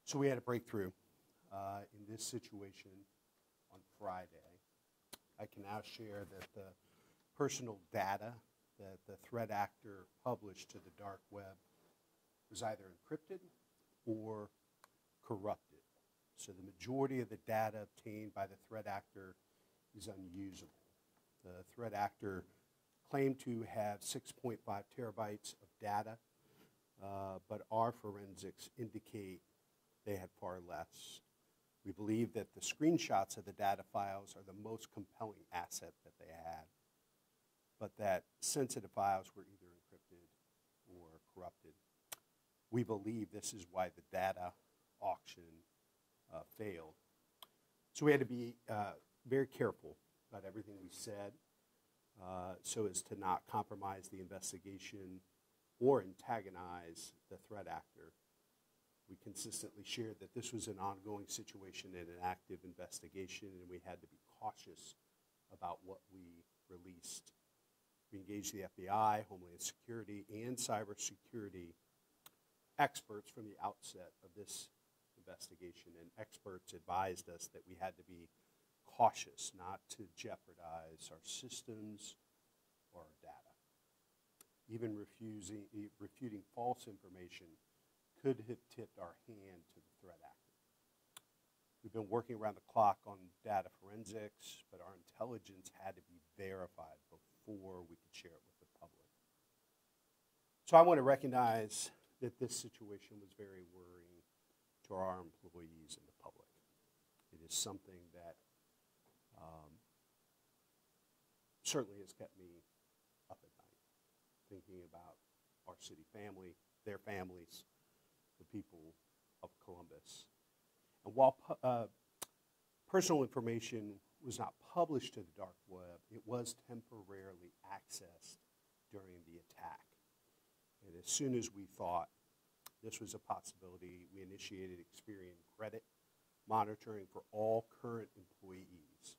So we had a breakthrough in this situation on Friday. I can now share that the personal data that the threat actor published to the dark web was either encrypted or corrupted. So the majority of the data obtained by the threat actor is unusable. The threat actor claimed to have 6.5 terabytes of data, but our forensics indicate they had far less. We believe that the screenshots of the data files are the most compelling asset that they had, but that sensitive files were either encrypted or corrupted. We believe this is why the data auction failed. So we had to be very careful about everything we said so as to not compromise the investigation or antagonize the threat actor. We consistently shared that this was an ongoing situation and an active investigation, and we had to be cautious about what we released. We engaged the FBI, Homeland Security, and cybersecurity experts from the outset of this investigation, and experts advised us that we had to be cautious not to jeopardize our systems or our data. Even refuting false information could have tipped our hand to the threat actor. We've been working around the clock on data forensics, but our intelligence had to be verified before we could share it with the public. So I want to recognize that this situation was very worrying to our employees and the public. It is something that certainly has kept me up at night, thinking about our city family, their families, the people of Columbus. And while personal information was not published to the dark web, it was temporarily accessed during the attack. And as soon as we thought this was a possibility, we initiated Experian credit monitoring for all current employees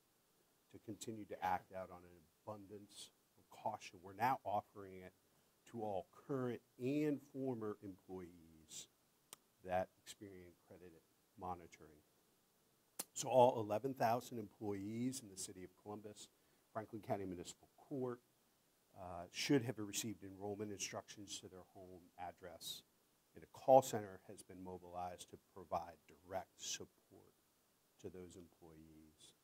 to continue to act out on an abundance of caution. We're now offering it to all current and former employees that Experian credit monitoring. So all 11,000 employees in the city of Columbus, Franklin County Municipal Court, should have received enrollment instructions to their home address, and a call center has been mobilized to provide direct support to those employees.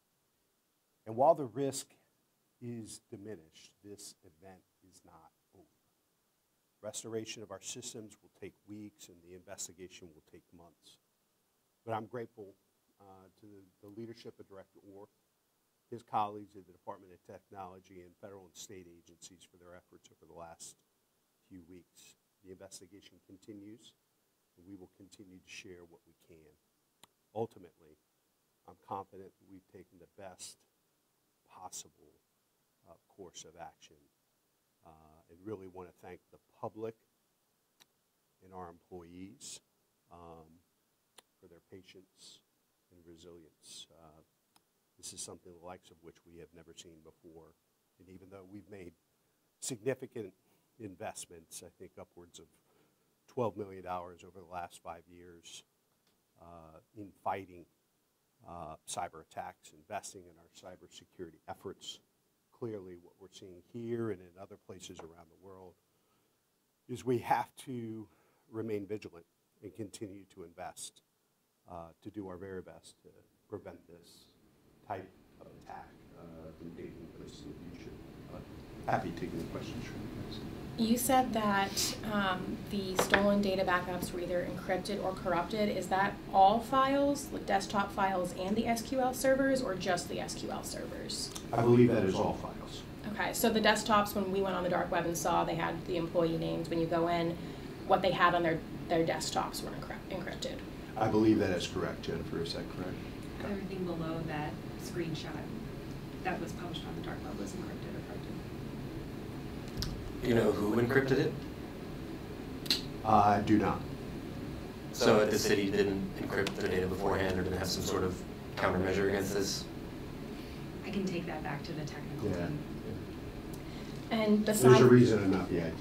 And while the risk is diminished, this event is not over. Restoration of our systems will take weeks, and the investigation will take months. But I'm grateful to the leadership of Director Orr, his colleagues at the Department of Technology, and federal and state agencies for their efforts over the last few weeks. The investigation continues, and we will continue to share what we can. Ultimately, I'm confident that we've taken the best possible course of action, and really want to thank the public and our employees for their patience and resilience. This is something the likes of which we have never seen before, and even though we've made significant investments, I think upwards of $12 million over the last 5 years in fighting cyber attacks, investing in our cybersecurity efforts. Clearly what we're seeing here and in other places around the world is we have to remain vigilant and continue to invest to do our very best to prevent this type of attack from taking place in the future. Happy taking the questions from you guys. You said that the stolen data backups were either encrypted or corrupted. Is that all files, like desktop files and the SQL servers, or just the SQL servers? I believe that is all files. Okay, so the desktops, when we went on the dark web and saw they had the employee names, when you go in, what they had on their desktops were encrypted. I believe that is correct, Jennifer. Is that correct? Okay. Everything below that screenshot that was published on the dark web was encrypted or corrupted. You know who encrypted it? I do not. So the city didn't encrypt their data beforehand or didn't have some sort of countermeasure against this? I can take that back to the technical team. And There's a reason I'm not the IT.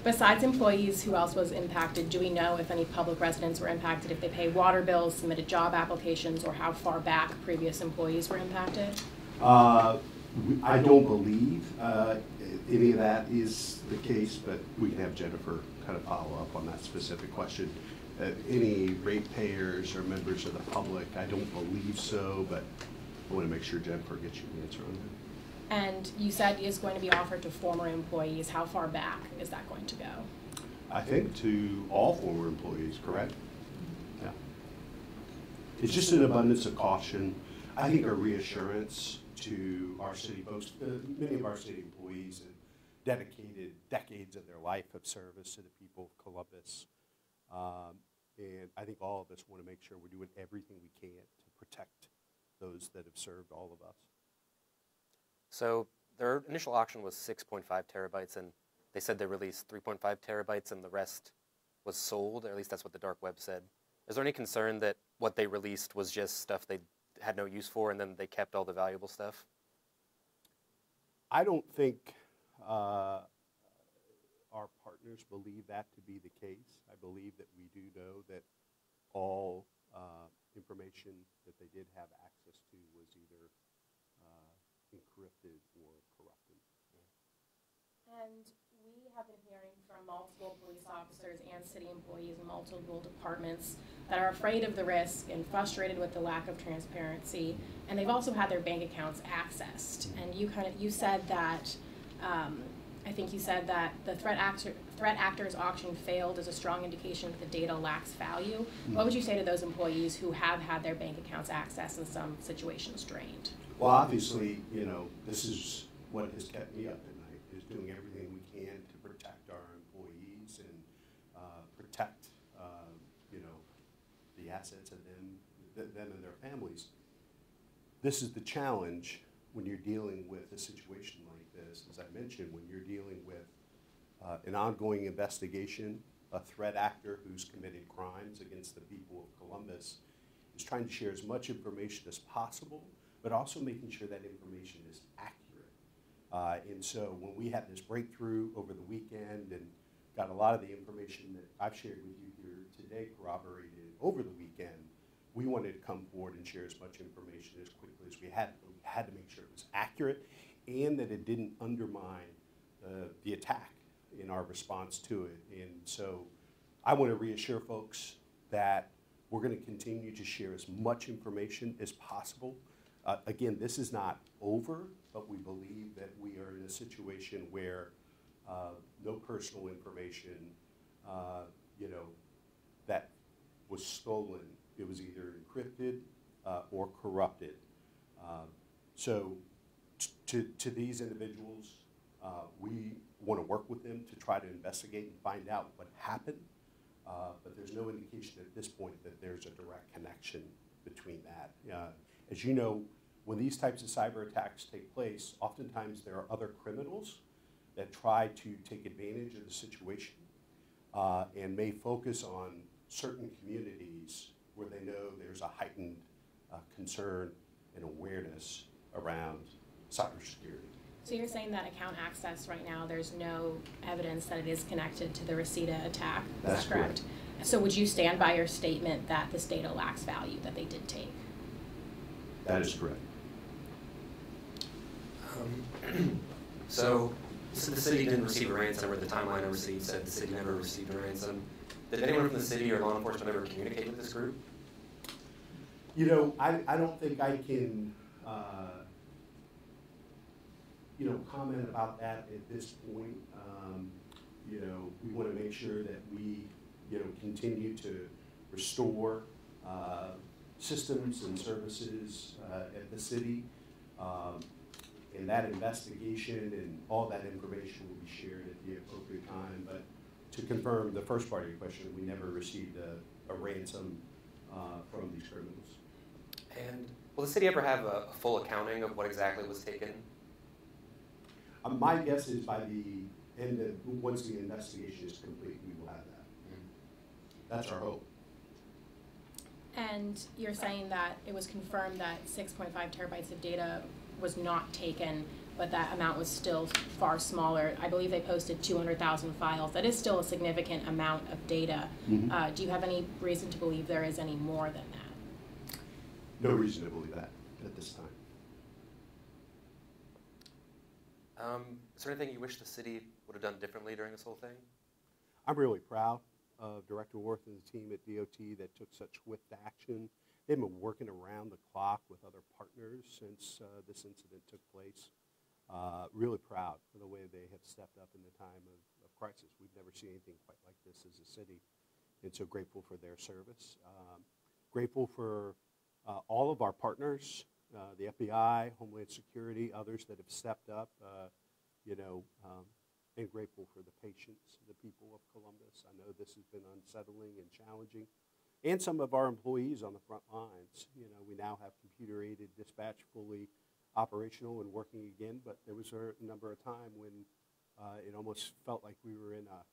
besides employees, who else was impacted? Do we know if any public residents were impacted, if they pay water bills, submitted job applications, or how far back previous employees were impacted? I don't believe any of that is the case, but we can have Jennifer kind of follow up on that specific question. Any ratepayers or members of the public, I don't believe so, but I want to make sure Jennifer gets you the answer on that. And you said it's going to be offered to former employees. How far back is that going to go? I think to all former employees, correct? Yeah. It's just an abundance of caution. I think a reassurance to our city folks. Many of our city employees have dedicated decades of their life of service to the people of Columbus. And I think all of us want to make sure we're doing everything we can to protect those that have served all of us. So their initial auction was 6.5 terabytes, and they said they released 3.5 terabytes, and the rest was sold, or at least that's what the dark web said. Is there any concern that what they released was just stuff they had no use for, and then they kept all the valuable stuff? I don't think our partners believe that to be the case. I believe that we do know that all information that they did have access to was either encrypted or corrupted. And we have been hearing from multiple police officers and city employees in multiple departments that are afraid of the risk and frustrated with the lack of transparency, and they've also had their bank accounts accessed. And you said that, I think you said that the threat actors auction failed as a strong indication that the data lacks value. Mm-hmm. What would you say to those employees who have had their bank accounts accessed and some situations drained? Well, obviously, you know, this is what has kept me up at night, is doing everything we can to protect our employees and protect, you know, the assets of them and their families. This is the challenge when you're dealing with a situation like this. As I mentioned, when you're dealing with an ongoing investigation, a threat actor who's committed crimes against the people of Columbus is trying to share as much information as possible, but also making sure that information is accurate. And so when we had this breakthrough over the weekend and got a lot of the information that I've shared with you here today corroborated over the weekend, we wanted to come forward and share as much information as quickly as we had. But we had to make sure it was accurate and that it didn't undermine the attack in our response to it. And so I want to reassure folks that we're going to continue to share as much information as possible. Again, this is not over, but we believe that we are in a situation where no personal information, you know, that was stolen, it was either encrypted or corrupted. So to these individuals, we want to work with them to try to investigate and find out what happened, but there's no indication at this point that there's a direct connection between that. As you know, when these types of cyber attacks take place, oftentimes there are other criminals that try to take advantage of the situation and may focus on certain communities where they know there's a heightened concern and awareness around cybersecurity. So you're saying that account access right now, there's no evidence that it is connected to the Rhysida attack? That's correct. So would you stand by your statement that this data lacks value that they did take? That is correct. So the city didn't receive a ransom, or the timeline of receipt said the city never received a ransom. Did anyone from the city or law enforcement ever communicate with this group? You know, I don't think I can, you know, comment about that at this point. You know, we want to make sure that we, you know, continue to restore systems and services at the city. And that investigation and all that information will be shared at the appropriate time. But to confirm the first part of your question, we never received a ransom from these criminals. And will the city ever have a full accounting of what exactly was taken? My guess is by the end of, once the investigation is complete, we will have that. That's our hope. And you're saying that it was confirmed that 6.5 terabytes of data was not taken, but that amount was still far smaller. I believe they posted 200,000 files. That is still a significant amount of data. Mhm. Do you have any reason to believe there is any more than that? No reason to believe that at this time. Is there anything you wish the city would have done differently during this whole thing? I'm really proud of Director Worth and the team at DOT that took such swift action. They've been working around the clock with other partners since this incident took place. Really proud for the way they have stepped up in the time of crisis. We've never seen anything quite like this as a city, and so grateful for their service. Grateful for all of our partners, the FBI, Homeland Security, others that have stepped up, and grateful for the patience of the people of Columbus. I know this has been unsettling and challenging, and some of our employees on the front lines. We now have computer-aided dispatch fully operational and working again, but there was a number of times when it almost felt like we were in a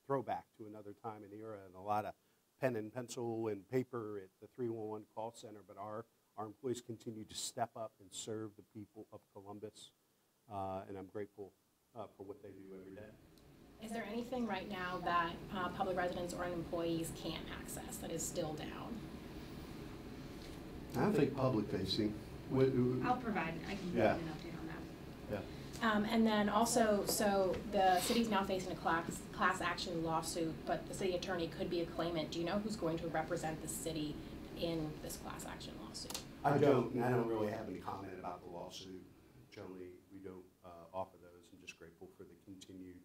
throwback to another time and era, and a lot of pen and pencil and paper at the 311 call center, but our employees continue to step up and serve the people of Columbus, and I'm grateful for what they do every day. Is there anything right now that public residents or employees can't access that is still down? I don't think public facing. I'll provide, I can provide an update on that. Yeah. And then also, so the city's now facing a class action lawsuit, but the city attorney could be a claimant. Do you know who's going to represent the city in this class action lawsuit? I don't really have any comment about the lawsuit. Generally, we don't offer those. I'm just grateful for the continued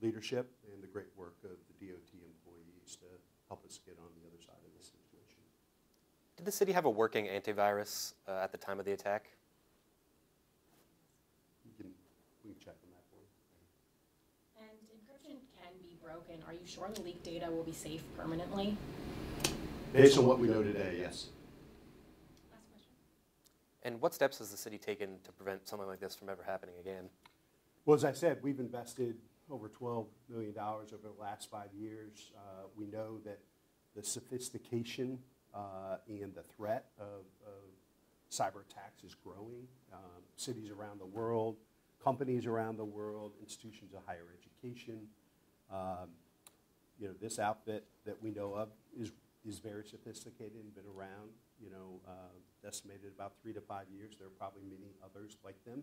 leadership and the great work of the DOT employees to help us get on the other side of this situation. Did the city have a working antivirus at the time of the attack? We can check on that for you. And encryption can be broken. Are you sure the leaked data will be safe permanently? Based on what we know today, yes. Last question. And what steps has the city taken to prevent something like this from ever happening again? Well, as I said, we've invested over $12 million over the last 5 years. We know that the sophistication and the threat of cyber attacks is growing. Cities around the world, companies around the world, institutions of higher education. This outfit that we know of is very sophisticated and been around, estimated about 3 to 5 years. There are probably many others like them.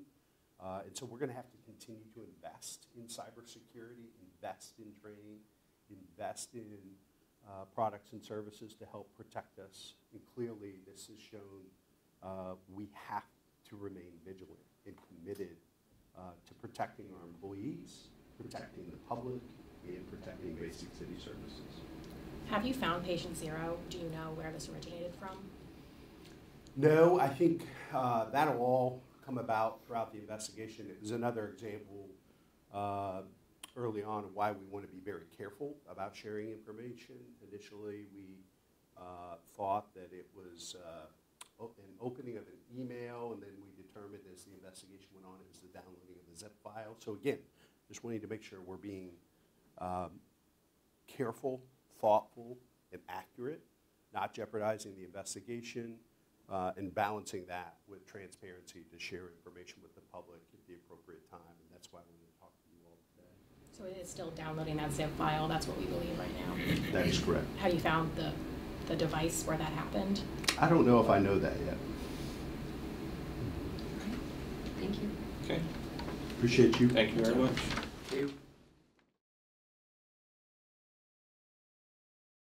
And so we're going to have to continue to invest in cybersecurity, invest in training, invest in products and services to help protect us. And clearly this has shown we have to remain vigilant and committed to protecting our employees, protecting the public, and protecting basic city services. Have you found patient zero? Do you know where this originated from? No, I think that'll all come about throughout the investigation. It was another example early on of why we want to be very careful about sharing information. Initially, we thought that it was an opening of an email, and then we determined as the investigation went on it was the downloading of a zip file. So again, just wanting to make sure we're being careful, thoughtful, and accurate, not jeopardizing the investigation, and balancing that with transparency to share information with the public at the appropriate time, and that's why I wanted to talk to you all today. So it is still downloading that zip file. That's what we believe right now. That is correct. Have you found the device where that happened? I don't know if I know that yet. Thank you. Okay, Appreciate you. thank you very much. Thank you.